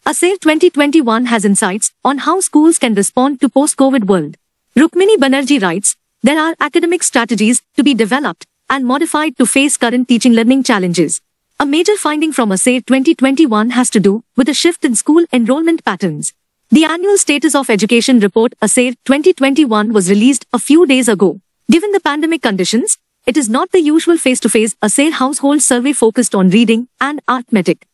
ASER 2021 has insights on how schools can respond to post-COVID world. Rukmini Banerjee writes, there are academic strategies to be developed and modified to face current teaching learning challenges. A major finding from ASER 2021 has to do with a shift in school enrollment patterns. The annual Status of Education report ASER 2021 was released a few days ago. Given the pandemic conditions, it is not the usual face-to-face ASER household survey focused on reading and arithmetic.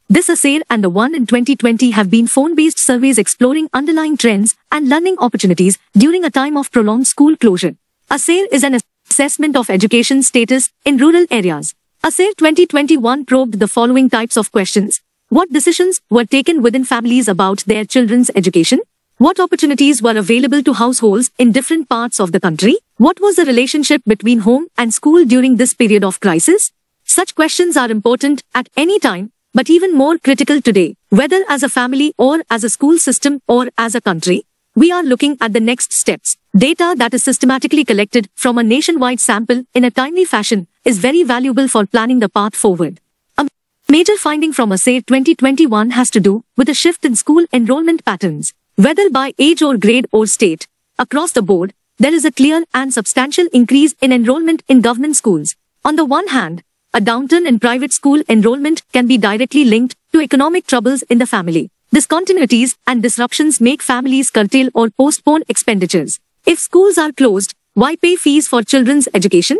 This ASER and the one in 2020 have been phone-based surveys exploring underlying trends and learning opportunities during a time of prolonged school closure. ASER is an assessment of education status in rural areas. ASER 2021 probed the following types of questions. What decisions were taken within families about their children's education? What opportunities were available to households in different parts of the country? What was the relationship between home and school during this period of crisis? Such questions are important at any time, but even more critical today, whether as a family or as a school system or as a country. We are looking at the next steps. Data that is systematically collected from a nationwide sample in a timely fashion is very valuable for planning the path forward. A major finding from ASER 2021 has to do with a shift in school enrollment patterns. Whether by age or grade or state, across the board, there is a clear and substantial increase in enrollment in government schools. On the one hand, a downturn in private school enrollment can be directly linked to economic troubles in the family. Discontinuities and disruptions make families curtail or postpone expenditures. If schools are closed, why pay fees for children's education?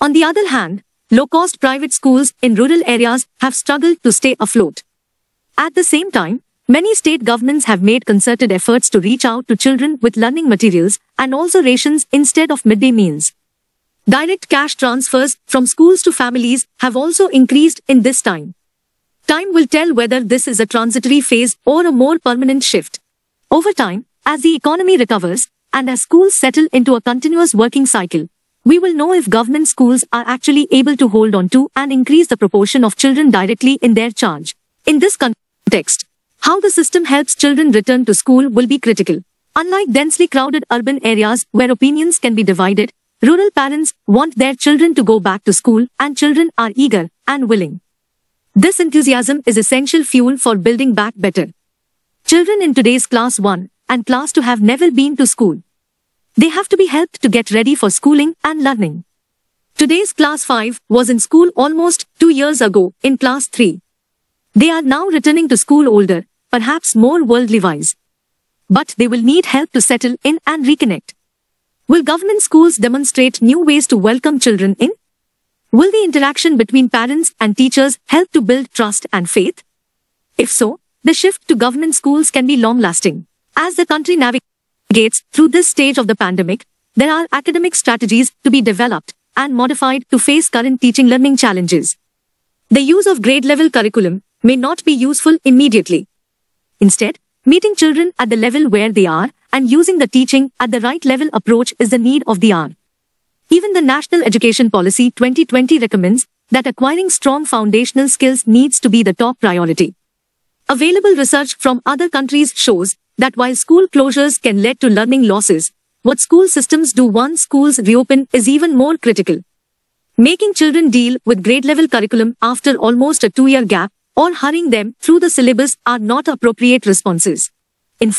On the other hand, low-cost private schools in rural areas have struggled to stay afloat. At the same time, many state governments have made concerted efforts to reach out to children with learning materials and also rations instead of midday meals. Direct cash transfers from schools to families have also increased in this time. Time will tell whether this is a transitory phase or a more permanent shift. Over time, as the economy recovers and as schools settle into a continuous working cycle, we will know if government schools are actually able to hold on to and increase the proportion of children directly in their charge. In this context, how the system helps children return to school will be critical. Unlike densely crowded urban areas where opinions can be divided, rural parents want their children to go back to school and children are eager and willing. This enthusiasm is essential fuel for building back better. Children in today's Class 1 and Class 2 have never been to school. They have to be helped to get ready for schooling and learning. Today's Class 5 was in school almost 2 years ago in Class 3. They are now returning to school older, perhaps more worldly wise. But they will need help to settle in and reconnect. Will government schools demonstrate new ways to welcome children in? Will the interaction between parents and teachers help to build trust and faith? If so, the shift to government schools can be long-lasting. As the country navigates through this stage of the pandemic, there are academic strategies to be developed and modified to face current teaching learning challenges. The use of grade-level curriculum may not be useful immediately. Instead, meeting children at the level where they are and using the teaching at the right level approach is the need of the hour. Even the National Education Policy 2020 recommends that acquiring strong foundational skills needs to be the top priority. Available research from other countries shows that while school closures can lead to learning losses, what school systems do once schools reopen is even more critical. Making children deal with grade-level curriculum after almost a 2-year gap or hurrying them through the syllabus are not appropriate responses. In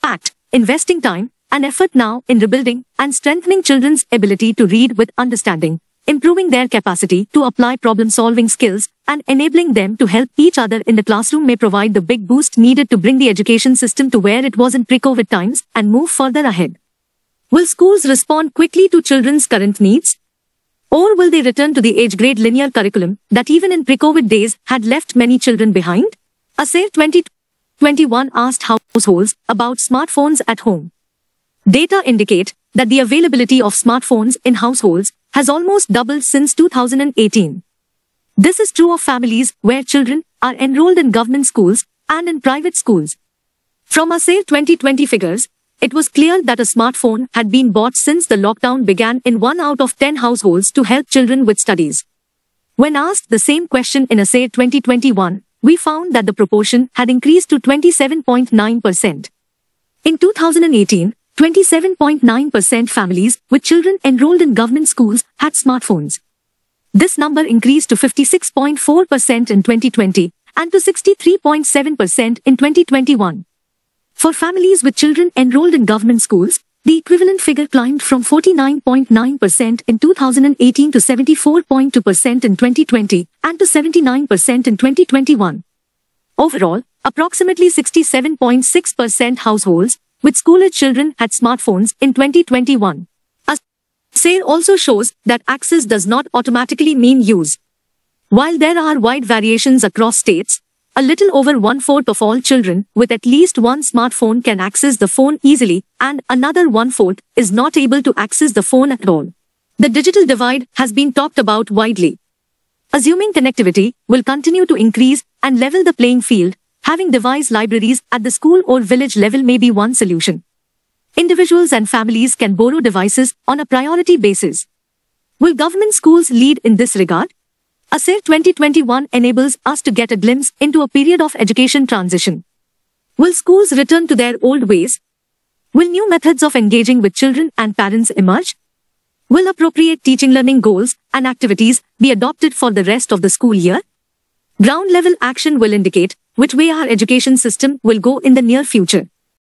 fact, investing time and effort now in rebuilding and strengthening children's ability to read with understanding, improving their capacity to apply problem-solving skills, and enabling them to help each other in the classroom may provide the big boost needed to bring the education system to where it was in pre-COVID times and move further ahead. Will schools respond quickly to children's current needs? Or will they return to the age-grade linear curriculum that even in pre-COVID days had left many children behind? ASER 2021 asked households about smartphones at home. Data indicate that the availability of smartphones in households has almost doubled since 2018. This is true of families where children are enrolled in government schools and in private schools. From ASER 2020 figures, it was clear that a smartphone had been bought since the lockdown began in 1 out of 10 households to help children with studies. When asked the same question in ASER 2021, we found that the proportion had increased to 27.9%. In 2018, 27.9% families with children enrolled in government schools had smartphones. This number increased to 56.4% in 2020 and to 63.7% in 2021. For families with children enrolled in government schools, the equivalent figure climbed from 49.9% in 2018 to 74.2% in 2020 and to 79% in 2021. Overall, approximately 67.6% households with school-age children had smartphones in 2021. A survey also shows that access does not automatically mean use. While there are wide variations across states, a little over 1/4 of all children with at least one smartphone can access the phone easily, and another 1/4 is not able to access the phone at all. The digital divide has been talked about widely. Assuming connectivity will continue to increase and level the playing field, having device libraries at the school or village level may be one solution. Individuals and families can borrow devices on a priority basis. Will government schools lead in this regard? ASER 2021 enables us to get a glimpse into a period of education transition. Will schools return to their old ways? Will new methods of engaging with children and parents emerge? Will appropriate teaching learning goals and activities be adopted for the rest of the school year? Ground-level action will indicate which way our education system will go in the near future.